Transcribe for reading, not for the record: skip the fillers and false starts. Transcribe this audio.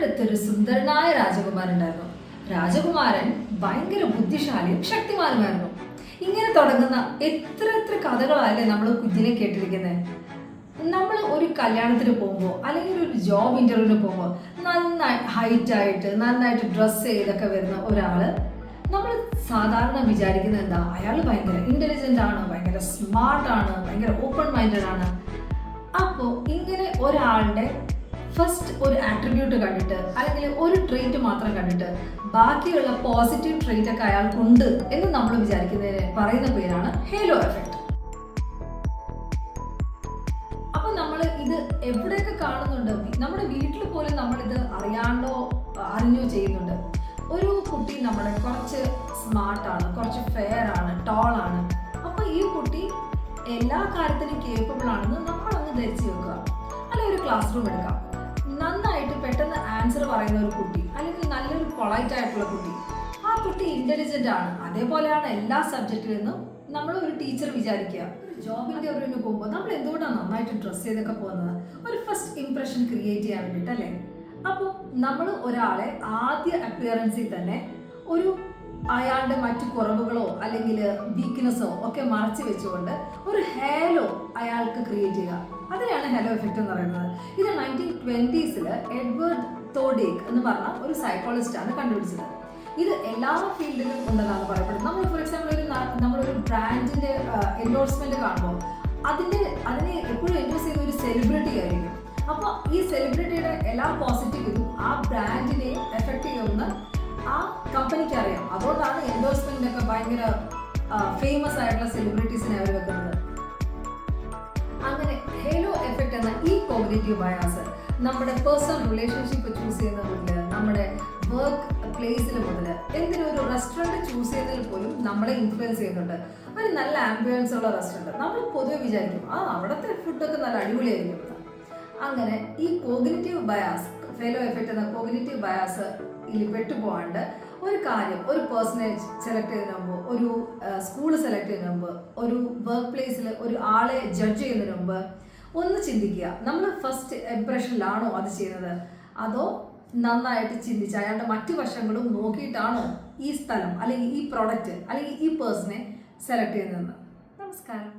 ഒരിടത്തൊരു സുന്ദരനായ രാജകുമാരൻ ഉണ്ടായിരുന്നു. രാജകുമാരൻ ഭയങ്കര ബുദ്ധിശാലിയും ശക്തിമാനുമായിരുന്നു. ഇങ്ങനെ തുടങ്ങുന്ന എത്ര എത്ര കഥകളല്ലേ നമ്മൾ കുഞ്ഞിനെ കേട്ടിരിക്കുന്നത്. നമ്മൾ ഒരു കല്യാണത്തിന് പോകുമ്പോൾ അല്ലെങ്കിൽ ഒരു ജോബ് ഇന്റർവ്യൂവിന് പോകുമ്പോൾ നന്നായി ഹൈറ്റായിട്ട് നന്നായിട്ട് ഡ്രസ്സ് ചെയ്തൊക്കെ വരുന്ന ഒരാൾ നമ്മൾ സാധാരണ വിചാരിക്കുന്നത് എന്താ, അയാൾ ഭയങ്കര ഇൻ്റലിജൻ്റ് ആണ്, ഭയങ്കര സ്മാർട്ടാണ്, ഭയങ്കര ഓപ്പൺ മൈൻഡഡ് ആണ്. അപ്പോൾ ഇങ്ങനെ ഒരാളുടെ ഫസ്റ്റ് ഒരു ആട്രിബ്യൂട്ട് കണ്ടിട്ട് അല്ലെങ്കിൽ ഒരു ട്രെയിറ്റ് മാത്രം കണ്ടിട്ട് ബാക്കിയുള്ള പോസിറ്റീവ് ട്രെയിറ്റ് ഒക്കെ അയാൾക്കുണ്ട് എന്ന് നമ്മൾ വിചാരിക്കുന്നതിന് പറയുന്ന പേരാണ് ഹേലോ എഫക്റ്റ്. അപ്പൊ നമ്മൾ ഇത് എവിടെയൊക്കെ കാണുന്നുണ്ട്, നമ്മുടെ വീട്ടിൽ പോലും നമ്മളിത് അറിയാണ്ടോ അറിഞ്ഞോ ചെയ്യുന്നുണ്ട്. ഒരു കുട്ടി നമ്മുടെ കുറച്ച് സ്മാർട്ടാണ്, കുറച്ച് ഫെയർ ആണ്, ടോൾ ആണ്, അപ്പൊ ഈ കുട്ടി എല്ലാ കാര്യത്തിനും കേപ്പബിൾ ആണെന്ന് നമ്മൾ അങ്ങ് ധരിച്ചു വെക്കുക. അല്ലെങ്കിൽ ഒരു ക്ലാസ് റൂം എടുക്കാം, നന്നായിട്ട് പെട്ടെന്ന് ആൻസർ പറയുന്ന ഒരു കുട്ടി അല്ലെങ്കിൽ നല്ലൊരു പൊളൈറ്റ് ആയിട്ടുള്ള കുട്ടി, ആ കുട്ടി ഇന്റലിജന്റ് ആണ്, അതേപോലെയാണ് എല്ലാ സബ്ജക്റ്റിൽ നിന്നും നമ്മൾ ഒരു ടീച്ചർ വിചാരിക്കുക. ജോബ് ഇന്റർവ്യൂവിന് പോകുമ്പോൾ നമ്മൾ എന്തുകൊണ്ടാണ് നന്നായിട്ട് ഡ്രസ്സ് ചെയ്തൊക്കെ പോകുന്നത്, ഒരു ഫസ്റ്റ് ഇംപ്രഷൻ ക്രിയേറ്റ് ചെയ്യാൻ വേണ്ടിയിട്ട് അല്ലേ. അപ്പോൾ നമ്മൾ ഒരാളെ ആദ്യ അപ്പിയറൻസിൽ തന്നെ അയാളുടെ മറ്റു കുറവുകളോ അല്ലെങ്കിൽ വീക്ക്നെസ്സോ ഒക്കെ മറച്ചു വെച്ചുകൊണ്ട് ഒരു ഹേലോ അയാൾക്ക് ക്രിയേറ്റ് ചെയ്യുക. അതിനാണ് ഹേലോ എഫക്റ്റ് എന്ന് പറയുന്നത്. ഇത് 1920s എഡ്വേർഡ് തോഡേക്ക് എന്ന് പറഞ്ഞ ഒരു സൈക്കോളജിസ്റ്റാണ് കണ്ടുപിടിച്ചത്. ഇത് എല്ലാ ഫീൽഡിലും ഉണ്ടെന്നാണ് പറയപ്പെടുന്നത്. നമ്മൾ ഫോർ എക്സാമ്പിൾ നമ്മളൊരു ബ്രാൻഡിന്റെ എൻഡോഴ്സ്മെന്റ് കാണുമ്പോൾ അതിനെ എപ്പോഴും എൻഡോഴ്സ് ചെയ്യുന്ന ഒരു സെലിബ്രിറ്റി ആയിരിക്കും. അപ്പോൾ ഈ സെലിബ്രിറ്റിയുടെ എല്ലാ പോസിറ്റീവും ആ ബ്രാൻഡിനെ എഫക്ട് ചെയ്യുന്ന ആ കമ്പനിക്ക് അറിയാം. അതുകൊണ്ടാണ് എൻഡോഴ്സ്മെന്റിനൊക്കെ ഭയങ്കര ഫേമസ് ആയിട്ടുള്ള സെലിബ്രിറ്റീസിനെ അവർ വെക്കുന്നത്. അങ്ങനെ ഹേലോ എഫക്റ്റ് എന്ന ഈ കോഗ്നിറ്റീവ് ബയാസ് നമ്മുടെ പേഴ്സണൽ റിലേഷൻഷിപ്പ് ചൂസ് ചെയ്യുന്നത് മുതൽ നമ്മുടെ വർക്ക് പ്ലേസിൽ മുതൽ എന്തിനും ഒരു റെസ്റ്റോറൻറ്റ് ചൂസ് ചെയ്യുന്നതിൽ പോലും നമ്മളെ ഇൻഫ്ലുവൻസ് ചെയ്യുന്നുണ്ട്. ഒരു നല്ല ആംബിയൻസ് ഉള്ള റെസ്റ്റോറൻറ്റ് നമ്മൾ പൊതുവെ വിചാരിക്കും അവിടുത്തെ ഫുഡൊക്കെ നല്ല അടിപൊളിയായിരിക്കും. അങ്ങനെ ഈ കോഗ്നിറ്റീവ് ബയാസ്, ഹേലോ എഫക്റ്റ് എന്ന കോഗ്നിറ്റീവ് ബയാസ് പെട്ടുപോകാണ്ട് ഒരു കാര്യം, ഒരു പേഴ്സണെ സെലക്ട് ചെയ്യുന്നതിന് മുമ്പ്, ഒരു സ്കൂൾ സെലക്ട് ചെയ്യുന്നതിന് മുമ്പ്, ഒരു വർക്ക് പ്ലേസിൽ ഒരു ആളെ ജഡ്ജ് ചെയ്യുന്നതിന് മുമ്പ് ഒന്ന് ചിന്തിക്കുക, നമ്മൾ ഫസ്റ്റ് ഇംപ്രഷനിലാണോ അത് ചെയ്യുന്നത്, അതോ നന്നായിട്ട് ചിന്തിച്ച് അയാളുടെ മറ്റു വശങ്ങളും നോക്കിയിട്ടാണോ ഈ സ്ഥലം അല്ലെങ്കിൽ ഈ പ്രോഡക്റ്റ് അല്ലെങ്കിൽ ഈ പേഴ്സണെ സെലക്ട് ചെയ്യുന്നതെന്ന്. നമസ്കാരം.